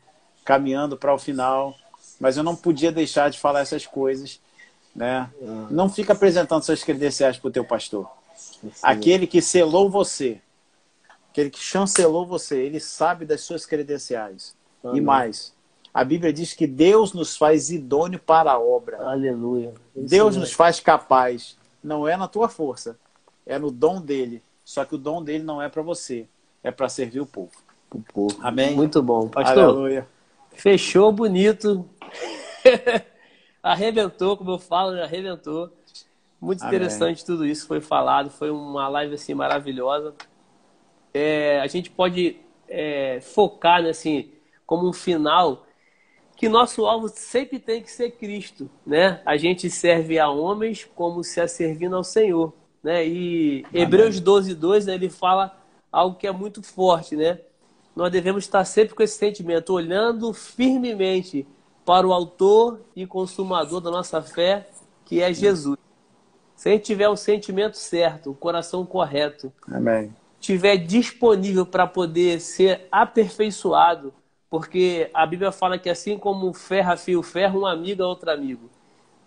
caminhando para o final. Mas eu não podia deixar de falar essas coisas, né? Não fica apresentando suas credenciais para o teu pastor. Aquele que selou você, aquele que chancelou você, ele sabe das suas credenciais. E mais, a Bíblia diz que Deus nos faz idôneo para a obra. Aleluia. Deus nos faz capaz. Não é na tua força, é no dom dele. Só que o dom dele não é para você, é para servir o povo. Amém? Muito bom. Pastor, aleluia. Fechou bonito. Arrebentou, como eu falo, arrebentou. Muito interessante tudo isso que foi falado. Foi uma live assim, maravilhosa. A gente pode focar, né, assim, como um final, que nosso alvo sempre tem que ser Cristo, né? A gente serve a homens como se a servindo ao Senhor, né? E Hebreus 12:2, né, ele fala algo que é muito forte, né? Nós devemos estar sempre com esse sentimento, olhando firmemente para o autor e consumador da nossa fé, que é Jesus. Se a gente tiver o sentimento certo, o coração correto, tiver disponível para poder ser aperfeiçoado, porque a Bíblia fala que assim como ferro afia o ferro, um amigo é outro amigo.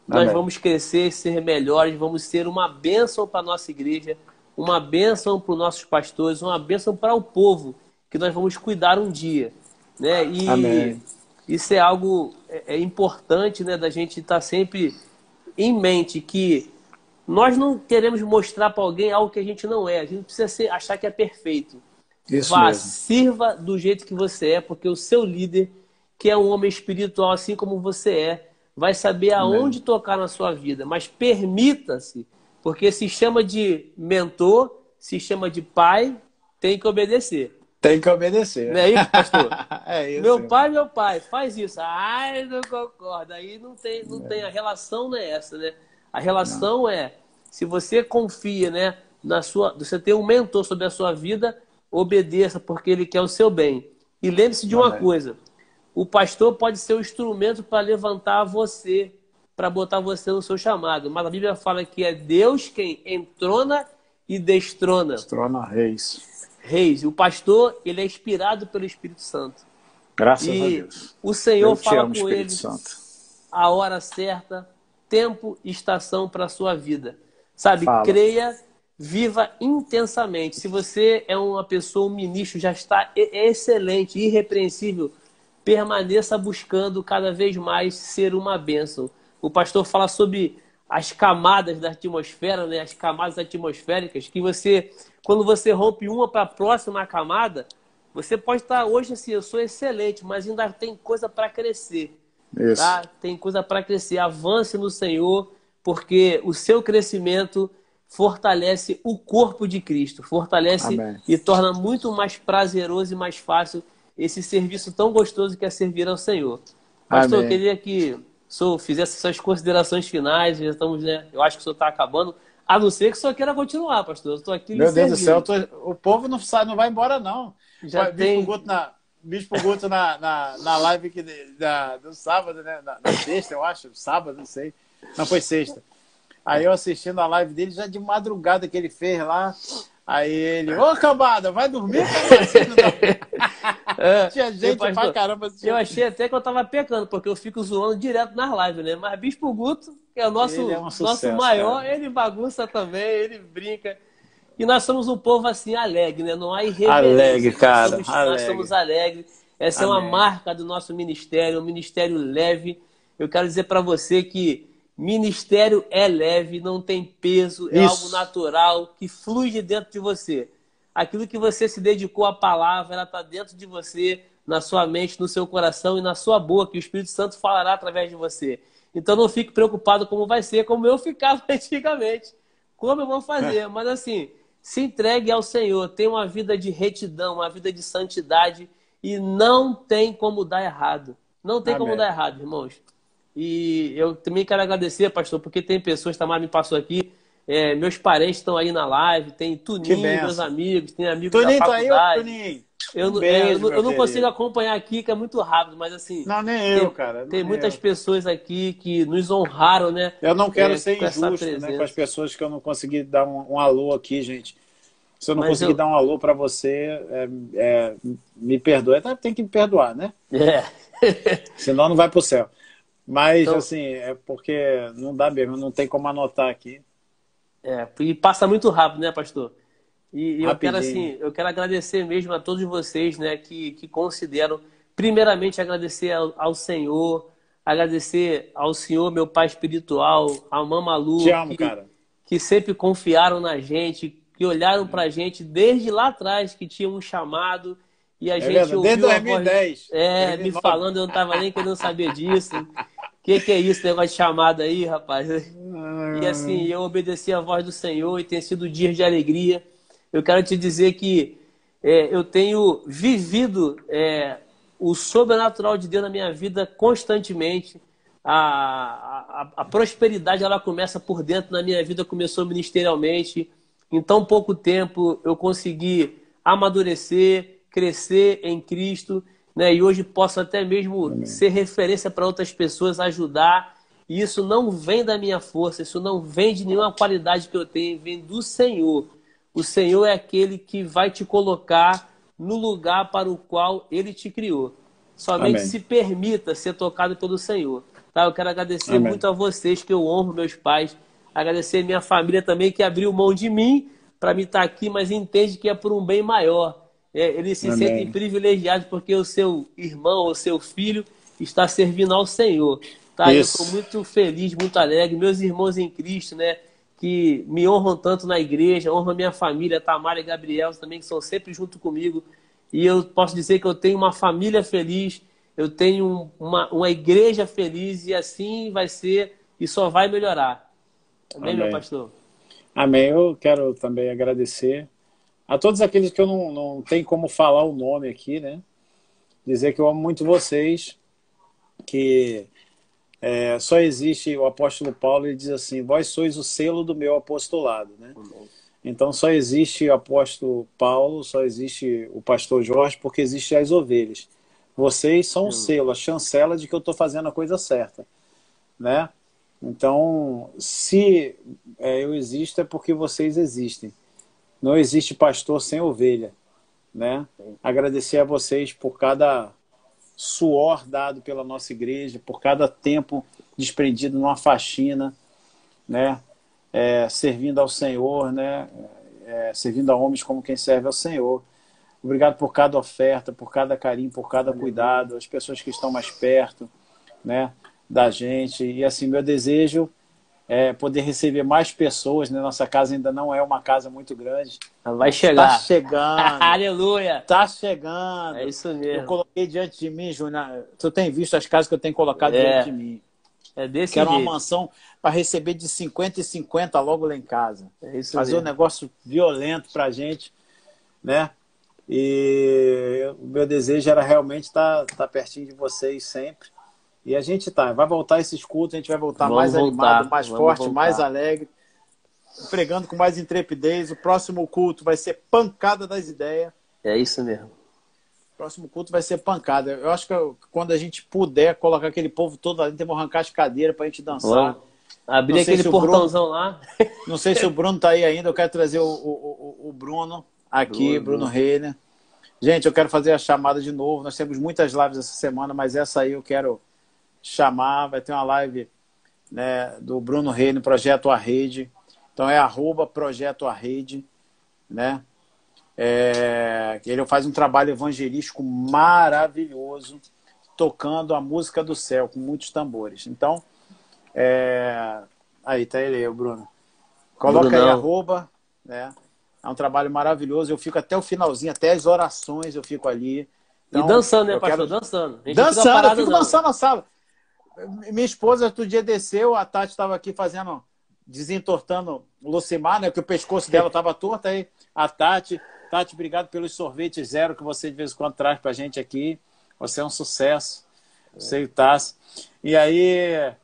Nós vamos crescer, ser melhores, vamos ser uma bênção para a nossa igreja, uma bênção para os nossos pastores, uma bênção para o povo, que nós vamos cuidar um dia, né? E isso é algo importante, né, da gente estar sempre em mente, que nós não queremos mostrar para alguém algo que a gente não é. A gente precisa achar que é perfeito. Sirva do jeito que você é, porque o seu líder, que é um homem espiritual assim como você é, vai saber aonde tocar na sua vida. Mas permita-se, porque se chama de mentor, se chama de pai, tem que obedecer. Tem que obedecer. Não é isso, pastor? É isso. Meu pai, faz isso. Ai, não concordo. Aí não tem, a relação não é essa, né? A relação se você confia, né, você tem um mentor sobre a sua vida, obedeça, porque ele quer o seu bem. E lembre-se de uma coisa, o pastor pode ser o instrumento para levantar você, para botar você no seu chamado. Mas a Bíblia fala que é Deus quem entrona e destrona. Destrona reis. E o pastor, ele é inspirado pelo Espírito Santo. Graças a Deus. O Senhor fala com ele Santo. A hora certa, tempo e estação para a sua vida. Sabe, creia, viva intensamente. Se você é uma pessoa, um ministro, já está excelente, irrepreensível, permaneça buscando cada vez mais ser uma bênção. O pastor fala sobre as camadas da atmosfera, né? As camadas atmosféricas, que quando você rompe uma para a próxima camada, você pode estar hoje assim, eu sou excelente, mas ainda tem coisa para crescer. Tá? Tem coisa para crescer. Avance no Senhor, porque o seu crescimento fortalece o corpo de Cristo, fortalece e torna muito mais prazeroso e mais fácil esse serviço tão gostoso que é servir ao Senhor. Pastor, eu queria que o senhor fizesse suas considerações finais. Já estamos, né? Eu acho que o senhor está acabando. A não ser que o senhor queira continuar, pastor. Eu estou aqui. Meu Deus do céu, o povo não vai embora, não. Já tem. Bispo Guto na live do sábado, né? Na sexta, eu acho. Sábado, não sei. Não, foi sexta. Aí eu assistindo a live dele, já de madrugada que ele fez lá. Aí ele, ô cambada, vai dormir? Tinha gente pra caramba assistindo. Eu achei até que eu tava pecando, porque eu fico zoando direto nas lives, né? Mas Bispo Guto, que é o nosso maior, cara. Ele bagunça também, ele brinca. E nós somos um povo assim alegre, né? Não há irreverência. Alegre, cara. Nós somos alegres. Essa é uma marca do nosso ministério, um ministério leve. Eu quero dizer para você que ministério é leve, não tem peso, é algo natural, que flui de dentro de você. Aquilo que você se dedicou à palavra, ela está dentro de você, na sua mente, no seu coração e na sua boca, que o Espírito Santo falará através de você. Então não fique preocupado como vai ser, como eu ficava antigamente. Como eu vou fazer? Mas assim, se entregue ao Senhor, tenha uma vida de retidão, uma vida de santidade e não tem como dar errado. Não tem como Amém. dar errado, irmãos. E eu também quero agradecer, pastor, porque tem pessoas, Tamara me passou aqui, meus parentes estão aí na live, tem Que Tuninho, meus benção. amigos, tem amigos da Toninho, tá aí, ô faculdade. Toninho? Eu, Um não- beijo, eu meu não consigo querido. acompanhar aqui, que é muito rápido, mas assim, Não, nem eu, tem, cara. tem Nem muitas eu. pessoas aqui que nos honraram, né, Eu não quero ser com essa injusto, né, com as presença. pessoas que eu não consegui dar um alô aqui, gente. Se eu não Mas conseguir eu. dar um alô para você, me perdoe. Tem que me perdoar, né? É. Senão não vai pro céu. Mas, Então, assim, é porque não dá mesmo, não tem como anotar aqui. e passa muito rápido, né, pastor? E eu quero, Rapidinho. assim, eu quero agradecer mesmo a todos vocês, né, que consideram, primeiramente, agradecer ao Senhor, agradecer ao Senhor, meu Pai espiritual, a Te Mamalu, amo, cara. que sempre confiaram na gente, que olharam pra gente desde lá atrás, que tinha um chamado, e a É gente verdade. Desde ouviu a voz, 2010, me 2009. falando, eu não tava nem querendo saber disso. Que é isso, negócio de chamada aí, rapaz? E assim, eu obedeci a voz do Senhor e tem sido dias de alegria. Eu quero te dizer que eu tenho vivido o sobrenatural de Deus na minha vida constantemente. A prosperidade ela começa por dentro na minha vida, começou ministerialmente. Em tão pouco tempo eu consegui amadurecer, crescer em Cristo, né? E hoje posso até mesmo Amém. ser referência para outras pessoas, ajudar. E isso não vem da minha força, isso não vem de nenhuma qualidade que eu tenho, vem do Senhor. O Senhor é aquele que vai te colocar no lugar para o qual Ele te criou. Somente Amém. se permita ser tocado pelo Senhor. Tá? Eu quero agradecer Amém. muito a vocês, que eu honro meus pais. Agradecer a minha família também, que abriu mão de mim para me estar aqui, mas entende que é por um bem maior. Eles se sentem Amém. privilegiados porque o seu irmão, o seu filho, está servindo ao Senhor. Tá? Eu estou Isso. muito feliz, muito alegre. Meus irmãos em Cristo, né, que me honram tanto na igreja, honram a minha família, Tamara e Gabriel também, que são sempre junto comigo. E eu posso dizer que eu tenho uma família feliz, eu tenho uma igreja feliz, e assim vai ser e só vai melhorar. Amém, meu Amém. pastor? Amém. Eu quero também agradecer a todos aqueles que eu não tenho como falar o nome aqui, né? Dizer que eu amo muito vocês, que só existe o apóstolo Paulo, ele diz assim: vós sois o selo do meu apostolado, né? Amém. Então só existe o apóstolo Paulo, só existe o pastor Jorge, porque existem as ovelhas. Vocês são o selo, a chancela de que eu estou fazendo a coisa certa, né? Então, se eu existo, é porque vocês existem. Não existe pastor sem ovelha, né? Agradecer a vocês por cada suor dado pela nossa igreja, por cada tempo desprendido numa faxina, né? Servindo ao Senhor, né? Servindo a homens como quem serve ao Senhor. Obrigado por cada oferta, por cada carinho, por cada cuidado, as pessoas que estão mais perto, né, da gente. E assim, meu desejo é poder receber mais pessoas, né? Nossa casa ainda não é uma casa muito grande. Vai Está chegar. chegando. Aleluia. Está chegando. É isso Eu mesmo. coloquei diante de mim, Júnior. Tu tem visto as casas que eu tenho colocado diante de mim. É desse Quero uma jeito. mansão para receber de 50 e 50 logo lá em casa. É isso Fazer um mesmo. negócio violento para a gente, né? E o meu desejo era realmente estar pertinho de vocês sempre. E a gente vai voltar esses cultos, a gente vai voltar Vamos mais animado, voltar. mais Vamos forte, mais voltar. alegre, pregando com mais intrepidez. O próximo culto vai ser pancada das ideias. É isso mesmo. O próximo culto vai ser pancada. Eu acho que quando a gente puder colocar aquele povo todo ali, temos que arrancar as cadeiras para a gente dançar. Vamos abrir Não sei aquele se o Bruno, portãozão lá. não sei se o Bruno tá aí ainda. Eu quero trazer o Bruno aqui, Bruno Reiner. Gente, eu quero fazer a chamada de novo. Nós temos muitas lives essa semana, mas essa aí eu quero chamar. Vai ter uma live, né, do Bruno Reiner, Projeto A Rede. Então é @Projeto A Rede, né? Ele faz um trabalho evangelístico maravilhoso, tocando a música do céu com muitos tambores. Então, aí tá ele, o Bruno. Coloca Brunão. aí @, né? É um trabalho maravilhoso. Eu fico até o finalzinho, até as orações eu fico ali. E dançando, né, pastor? Dançando. A gente dançando, eu fico dançando na sala. Minha esposa, outro dia desceu, a Tati estava aqui desentortando o Lucimar, né? Que o pescoço dela estava torto. Aí a Tati, obrigado pelos sorvetes zero que você de vez em quando traz pra gente aqui. Você é um sucesso. Você e o Tassi. E aí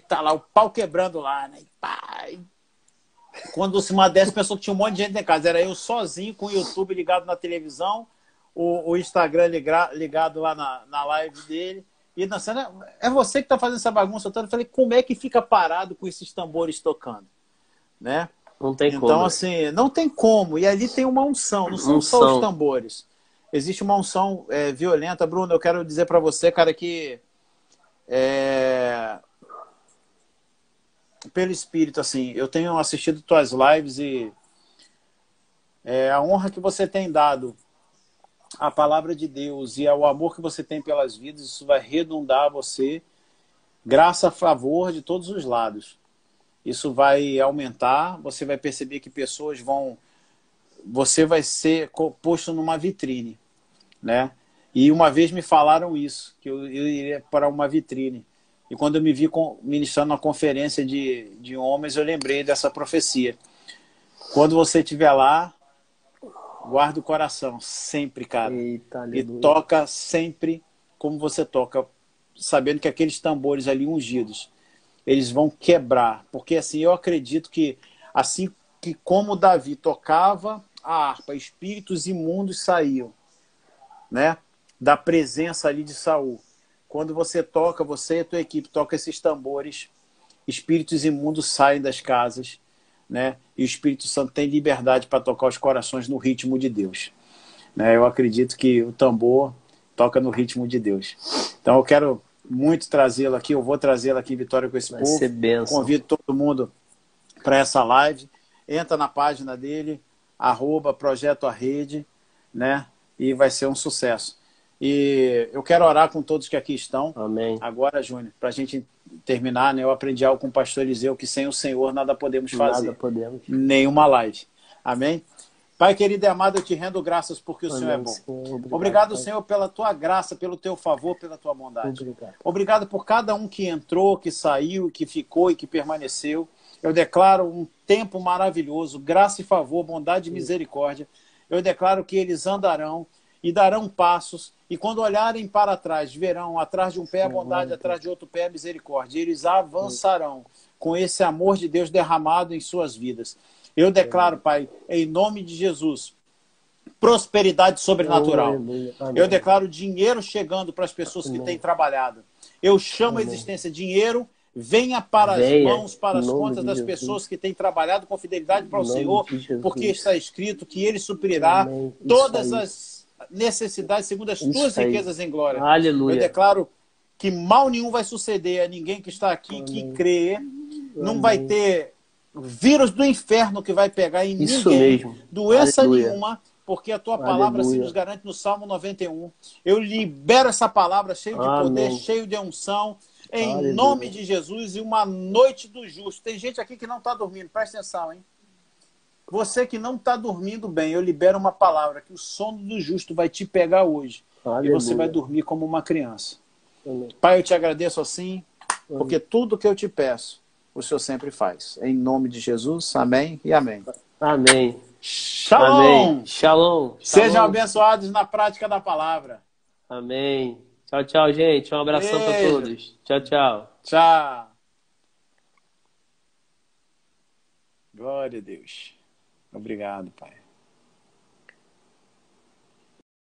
tá lá, o pau quebrando lá, né? Quando o Lucimar desce, pensou que tinha um monte de gente em casa. Era eu sozinho, com o YouTube ligado na televisão, o Instagram ligado lá na live dele. E dançando, é você que está fazendo essa bagunça toda. Eu falei, como é que fica parado com esses tambores tocando? Né? Não tem como. Então, assim, não tem como. E ali tem uma unção, não são só os tambores. Existe uma unção violenta. Bruno, eu quero dizer para você, cara, que pelo Espírito, assim, eu tenho assistido tuas lives e a honra que você tem dado a palavra de Deus e o amor que você tem pelas vidas, isso vai redundar a você, graça a favor de todos os lados. Isso vai aumentar, você vai perceber que pessoas você vai ser posto numa vitrine, né? E uma vez me falaram isso, que eu iria para uma vitrine. E quando eu me vi ministrando na conferência de homens, eu lembrei dessa profecia. Quando você estiver lá, guarda o coração, sempre, cara. Eita, e toca sempre como você toca, sabendo que aqueles tambores ali ungidos, eles vão quebrar. Porque assim, eu acredito que, assim que como Davi tocava a harpa, espíritos imundos saíam, né? Da presença ali de Saul. Quando você toca, você e a tua equipe toca esses tambores, espíritos imundos saem das casas, né? E o Espírito Santo tem liberdade para tocar os corações no ritmo de Deus. Né? Eu acredito que o tambor toca no ritmo de Deus. Então eu quero muito trazê-lo aqui, eu vou trazê-lo aqui, Vitória, com esse vai povo. Ser bênção. Convido todo mundo para essa live. Entra na página dele, @Projeto A Rede, né? E vai ser um sucesso. E eu quero orar com todos que aqui estão. Amém. Agora, Júnior, para a gente terminar, né? Eu aprendi algo com o pastor Eliseu, que sem o Senhor nada podemos fazer. Nada podemos. Nenhuma live. Amém? Pai querido e amado, eu te rendo graças porque o Senhor é bom. Senhor, obrigado, Senhor, pela tua graça, pelo teu favor, pela tua bondade. Obrigado por cada um que entrou, que saiu, que ficou e que permaneceu. Eu declaro um tempo maravilhoso, graça e favor, bondade e misericórdia. Eu declaro que eles andarão e darão passos, e quando olharem para trás, verão atrás de um pé a bondade, atrás de outro pé a misericórdia. Eles avançarão com esse amor de Deus derramado em suas vidas. Eu declaro, Pai, em nome de Jesus, prosperidade sobrenatural. Eu declaro dinheiro chegando para as pessoas que têm trabalhado. Eu chamo a existência, dinheiro venha para as mãos, para as contas das pessoas que têm trabalhado com fidelidade para o Senhor, porque está escrito que Ele suprirá todas as necessidades segundo as tuas riquezas em glória. Aleluia. Eu declaro que mal nenhum vai suceder a ninguém que está aqui, que crê. Não vai ter vírus do inferno que vai pegar em ninguém, doença nenhuma, porque a tua palavra assim nos garante no Salmo 91. Eu libero essa palavra cheio de poder, cheio de unção, em nome de Jesus, e uma noite do justo. Tem gente aqui que não está dormindo, presta atenção, hein? Você que não está dormindo bem, eu libero uma palavra, que o sono do justo vai te pegar hoje. E você vai dormir como uma criança. Pai, eu te agradeço assim, porque tudo que eu te peço, o Senhor sempre faz. Em nome de Jesus, amém e amém. Amém. Shalom! Amém. Shalom. Sejam abençoados na prática da palavra. Amém. Tchau, tchau, gente. Um abração para todos. Tchau, tchau. Tchau. Glória a Deus. Obrigado, Pai.